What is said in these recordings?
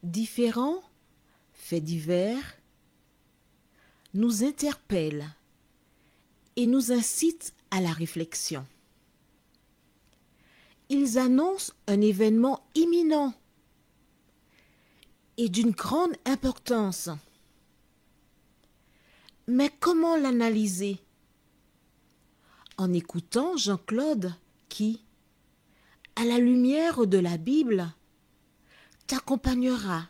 Différents faits divers nous interpellent et nous incitent à la réflexion. Ils annoncent un événement imminent et d'une grande importance. Mais comment l'analyser? En écoutant Jean-Claude qui, à la lumière de la Bible, t'accompagnera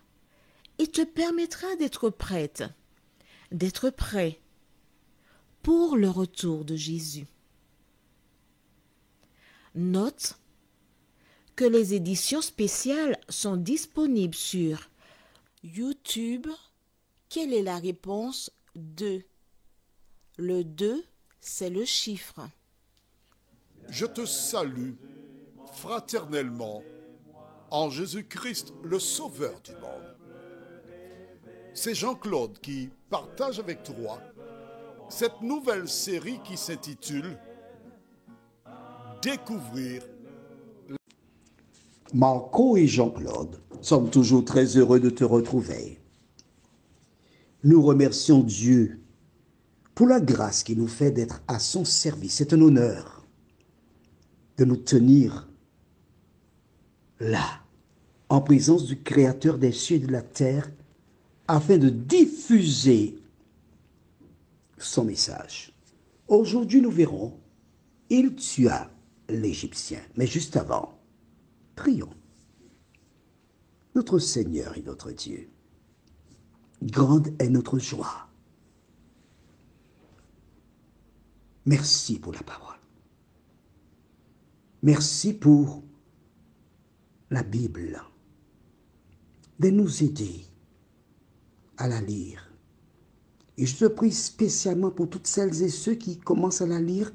et te permettra d'être prête, d'être prêt pour le retour de Jésus. Note que les éditions spéciales sont disponibles sur YouTube. Quelle est la réponse 2? Le 2, c'est le chiffre. Je te salue fraternellement en Jésus-Christ, le Sauveur du monde. C'est Jean-Claude qui partage avec toi cette nouvelle série qui s'intitule Découvrir. Marco et Jean-Claude sommes toujours très heureux de te retrouver. Nous remercions Dieu pour la grâce qu'il nous fait d'être à son service. C'est un honneur de nous tenir là, en présence du Créateur des cieux et de la terre, afin de diffuser son message. Aujourd'hui, nous verrons, il tua l'Égyptien. Mais juste avant, prions. Notre Seigneur et notre Dieu, grande est notre joie. Merci pour la parole. Merci pour la Bible, de nous aider à la lire. Et je te prie spécialement pour toutes celles et ceux qui commencent à la lire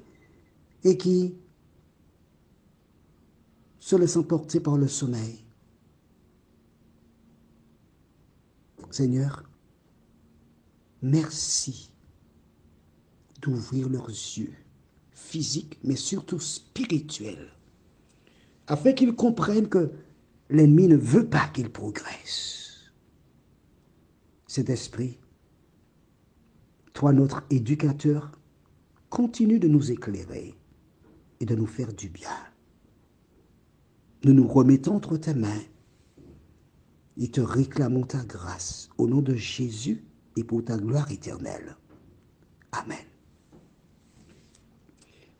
et qui se laissent emporter par le sommeil. Seigneur, merci d'ouvrir leurs yeux physiques, mais surtout spirituels, afin qu'ils comprennent que l'ennemi ne veut pas qu'ils progressent. Cet esprit, toi notre éducateur, continue de nous éclairer et de nous faire du bien. Nous nous remettons entre tes mains et te réclamons ta grâce au nom de Jésus et pour ta gloire éternelle. Amen.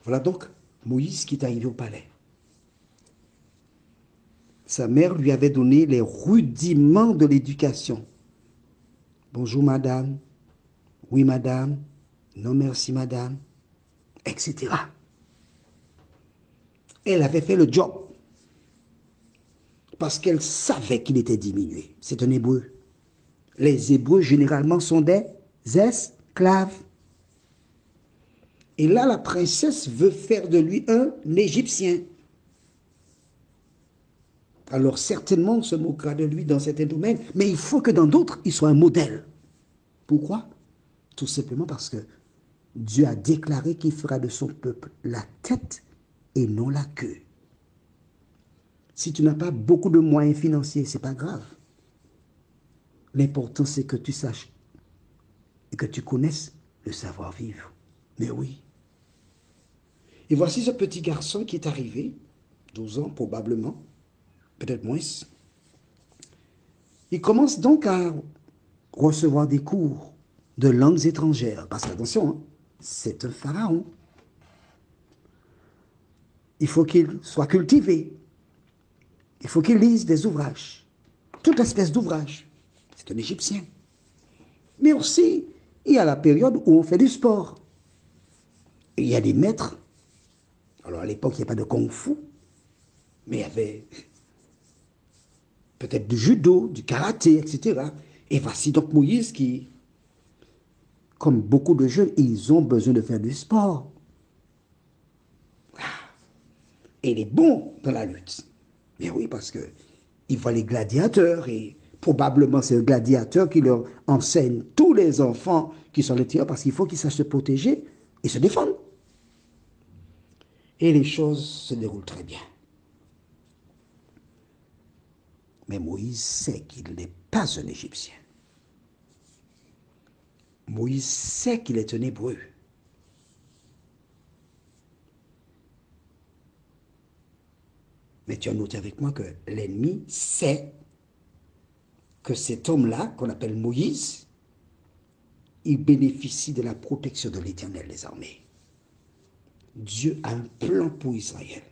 Voilà donc Moïse qui est arrivé au palais. Sa mère lui avait donné les rudiments de l'éducation. Bonjour madame, oui madame, non merci madame, etc. Elle avait fait le job parce qu'elle savait qu'il était diminué. C'est un hébreu. Les hébreux généralement sont des esclaves. Et là, la princesse veut faire de lui un Égyptien. Alors certainement, on se moquera de lui dans certains domaines, mais il faut que dans d'autres, il soit un modèle. Pourquoi? Tout simplement parce que Dieu a déclaré qu'il fera de son peuple la tête et non la queue. Si tu n'as pas beaucoup de moyens financiers, ce n'est pas grave. L'important, c'est que tu saches et que tu connaisses le savoir-vivre. Mais oui. Et voici ce petit garçon qui est arrivé, 12 ans probablement, peut-être moins. Il commence donc à recevoir des cours de langues étrangères. Parce qu'attention, hein, c'est un pharaon. Il faut qu'il soit cultivé. Il faut qu'il lise des ouvrages. Toute espèce d'ouvrages. C'est un Égyptien. Mais aussi, il y a la période où on fait du sport. Et il y a des maîtres. Alors à l'époque, il n'y a pas de kung-fu. Mais il y avait peut-être du judo, du karaté, etc. Et voici donc Moïse qui comme beaucoup de jeunes, ils ont besoin de faire du sport. Et il est bon dans la lutte. Mais oui, parce que il voit les gladiateurs et probablement c'est le gladiateur qui leur enseigne tous les enfants qui sont les tireurs parce qu'il faut qu'ils sachent se protéger et se défendre. Et les choses se déroulent très bien. Mais Moïse sait qu'il n'est pas un Égyptien. Moïse sait qu'il est un Hébreu. Mais tu as noté avec moi que l'ennemi sait que cet homme-là, qu'on appelle Moïse, il bénéficie de la protection de l'Éternel des armées. Dieu a un plan pour Israël.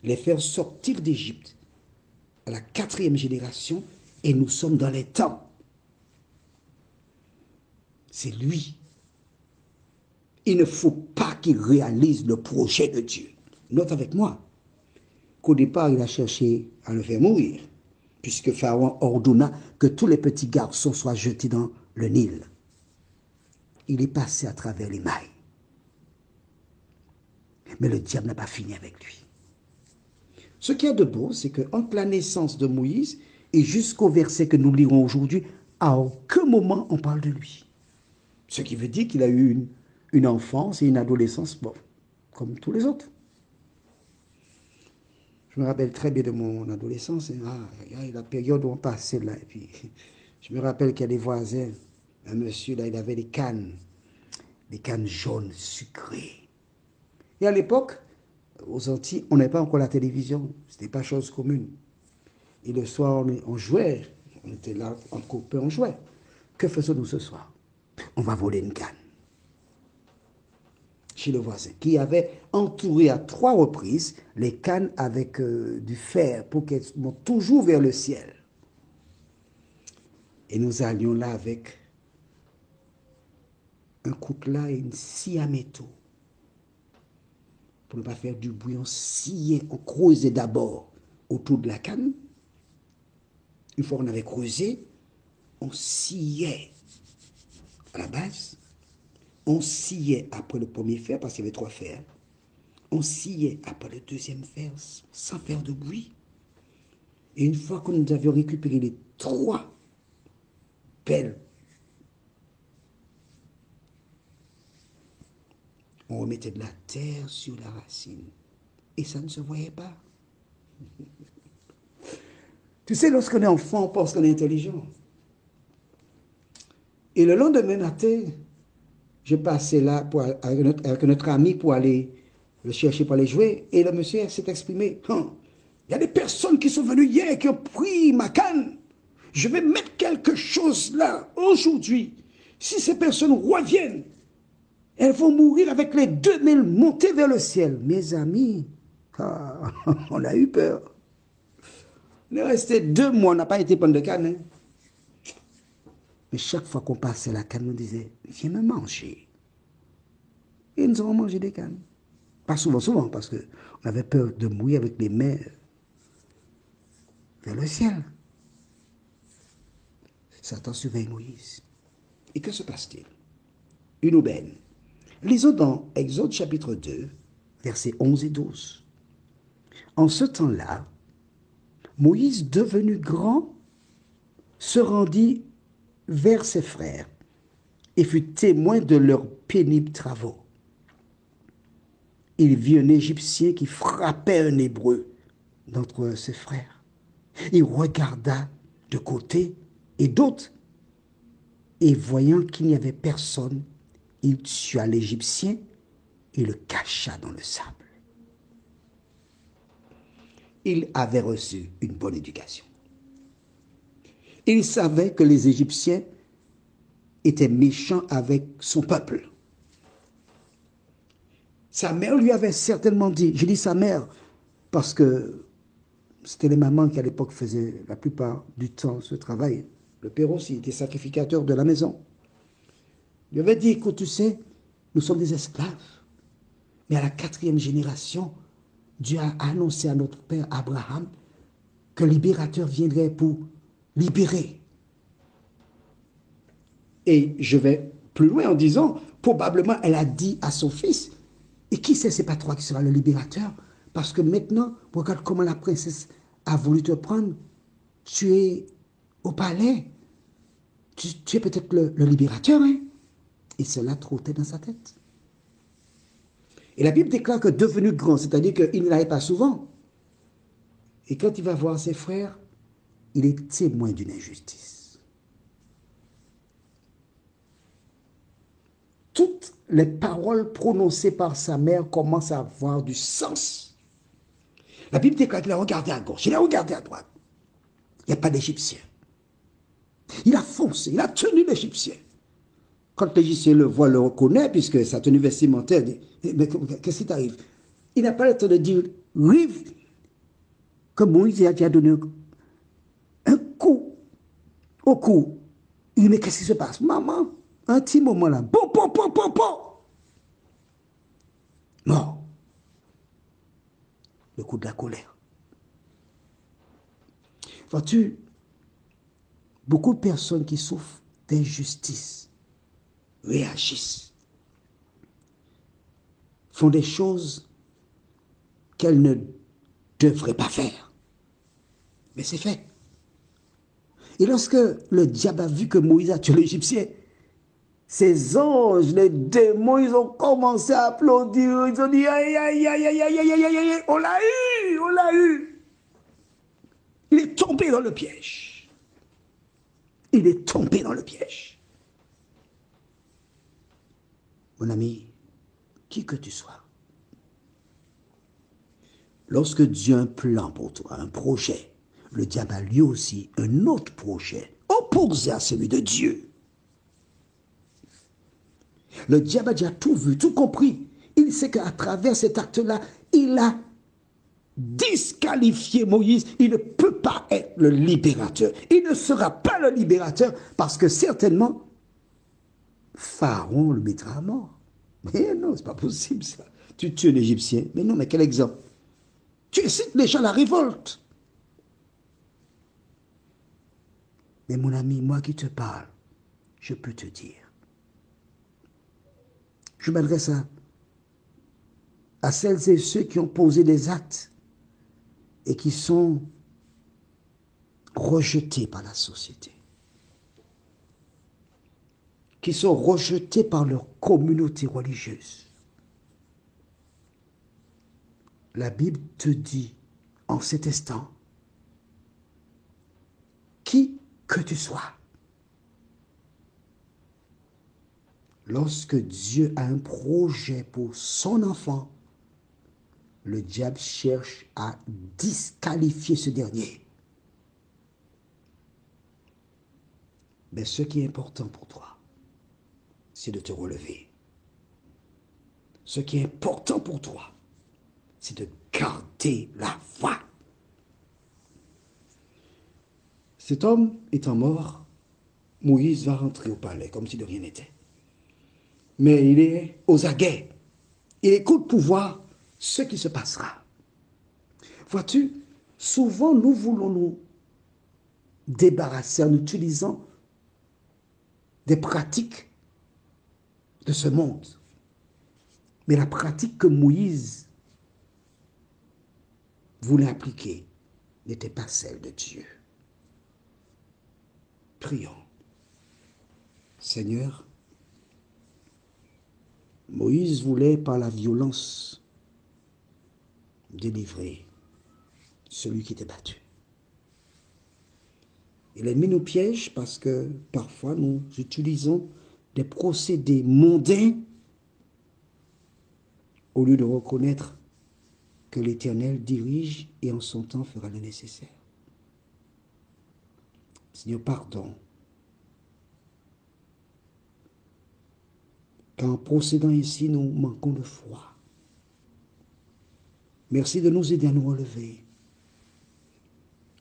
Les faire sortir d'Égypte à la 4e génération et nous sommes dans les temps. C'est lui. Il ne faut pas qu'il réalise le projet de Dieu. Note avec moi qu'au départ, il a cherché à le faire mourir, puisque Pharaon ordonna que tous les petits garçons soient jetés dans le Nil. Il est passé à travers les mailles. Mais le diable n'a pas fini avec lui. Ce qu'il y a de beau, c'est qu'entre la naissance de Moïse et jusqu'au verset que nous lirons aujourd'hui, à aucun moment on parle de lui. Ce qui veut dire qu'il a eu une enfance et une adolescence, bon, comme tous les autres. Je me rappelle très bien de mon adolescence, la période où on passait là, et puis je me rappelle qu'il y a des voisins, un monsieur là, il avait des cannes jaunes sucrées. Et à l'époque, aux Antilles, on n'avait pas encore la télévision, c'était pas chose commune. Et le soir, on jouait, on était là, en copains, on jouait. Que faisons-nous ce soir? On va voler une canne chez le voisin, qui avait entouré à 3 reprises les cannes avec du fer pour qu'elles montent toujours vers le ciel. Et nous allions là avec un coutelas et une scie à métaux. Pour ne pas faire du bruit, on sciait, on creusait d'abord autour de la canne. Une fois qu'on avait creusé, on sciait à la base. On sciait après le premier fer, parce qu'il y avait 3 fers. On sciait après le deuxième fer, sans faire de bruit. Et une fois que nous avions récupéré les 3 pelles, on remettait de la terre sur la racine. Et ça ne se voyait pas. Tu sais, lorsqu'on est enfant, on pense qu'on est intelligent. Et le lendemain matin, je passais là avec notre ami pour aller le chercher pour aller jouer. Et le monsieur s'est exprimé. Il y a des personnes qui sont venues hier qui ont pris ma canne. Je vais mettre quelque chose là aujourd'hui. Si ces personnes reviennent, elles vont mourir avec les 2 mains montées vers le ciel. Mes amis, on a eu peur. On est resté 2 mois, on n'a pas été prendre de canne. Hein. Mais chaque fois qu'on passait la canne, on disait, viens me manger. Et nous avons mangé des cannes. Pas souvent, parce qu'on avait peur de mourir avec les mains vers le ciel. Satan surveille Moïse. Et que se passe-t-il? Une aubaine. Lisons dans Exode chapitre 2, versets 11 et 12. En ce temps-là, Moïse, devenu grand, se rendit vers ses frères et fut témoin de leurs pénibles travaux. Il vit un Égyptien qui frappait un Hébreu d'entre ses frères. Il regarda de côté et d'autre, et voyant qu'il n'y avait personne, il tua l'Égyptien et le cacha dans le sable. Il avait reçu une bonne éducation. Il savait que les Égyptiens étaient méchants avec son peuple. Sa mère lui avait certainement dit, je dis sa mère parce que c'était les mamans qui à l'époque faisaient la plupart du temps ce travail. Le père aussi était sacrificateur de la maison. Il lui avait dit, écoute, tu sais, nous sommes des esclaves. Mais à la 4e génération, Dieu a annoncé à notre père Abraham qu'un libérateur viendrait pour libérer. Et je vais plus loin en disant, probablement elle a dit à son fils, et qui sait, c'est pas toi qui sera le libérateur, parce que maintenant, regarde comment la princesse a voulu te prendre, tu es au palais, tu es peut-être le libérateur, hein? Et cela trottait dans sa tête. Et la Bible déclare que devenu grand, c'est-à-dire qu'il ne l'avait pas souvent. Et quand il va voir ses frères, il est témoin d'une injustice. Toutes les paroles prononcées par sa mère commencent à avoir du sens. La Bible déclare qu'il a regardé à gauche, il a regardé à droite. Il n'y a pas d'Égyptien. Il a foncé, il a tenu l'Égyptien. Quand l'Égyptien le voit, le reconnaît, puisque sa tenue vestimentaire, dit, mais qu'est-ce qui t'arrive? Il n'a pas le temps de dire, rive, que Moïse a donné un coup au cou. Il dit, mais qu'est-ce qui se passe? Maman, un petit moment là, bon. Non. Le coup de la colère. Vois-tu, beaucoup de personnes qui souffrent d'injustice réagissent, font des choses qu'elles ne devraient pas faire. Mais c'est fait. Et lorsque le diable a vu que Moïse a tué l'Égyptien, ces anges, les démons, ils ont commencé à applaudir. Ils ont dit, aïe, aïe, aïe, aïe, aïe, aïe, aïe, aïe, on l'a eu. Il est tombé dans le piège. Il est tombé dans le piège. Mon ami, qui que tu sois, lorsque Dieu a un plan pour toi, un projet, le diable a lui aussi un autre projet opposé à celui de Dieu. Le diable a déjà tout vu, tout compris. Il sait qu'à travers cet acte-là, il a disqualifié Moïse. Il ne peut pas être le libérateur. Il ne sera pas le libérateur parce que certainement, Pharaon le mettra à mort. Mais non, c'est pas possible ça. Tu tues l'Égyptien. Mais non, mais quel exemple? Tu incites les gens à la révolte. Mais mon ami, moi qui te parle, je peux te dire. Je m'adresse à celles et ceux qui ont posé des actes et qui sont rejetés par la société, qui sont rejetés par leur communauté religieuse. La Bible te dit en cet instant, qui que tu sois, lorsque Dieu a un projet pour son enfant, le diable cherche à disqualifier ce dernier. Mais ce qui est important pour toi, c'est de te relever. Ce qui est important pour toi, c'est de garder la foi. Cet homme étant mort, Moïse va rentrer au palais comme si de rien n'était. Mais il est aux aguets. Il écoute pour voir ce qui se passera. Vois-tu, souvent nous voulons nous débarrasser en utilisant des pratiques de ce monde. Mais la pratique que Moïse voulait appliquer n'était pas celle de Dieu. Prions. Seigneur, Moïse voulait par la violence délivrer celui qui était battu. L'ennemi nous piège parce que parfois nous utilisons des procédés mondains au lieu de reconnaître que l'Éternel dirige et en son temps fera le nécessaire. Seigneur, pardon. Car en procédant ainsi, nous manquons de foi. Merci de nous aider à nous relever,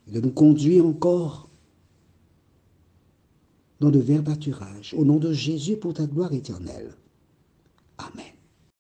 de nous conduire encore dans de verts pâturages. Au nom de Jésus, pour ta gloire éternelle. Amen.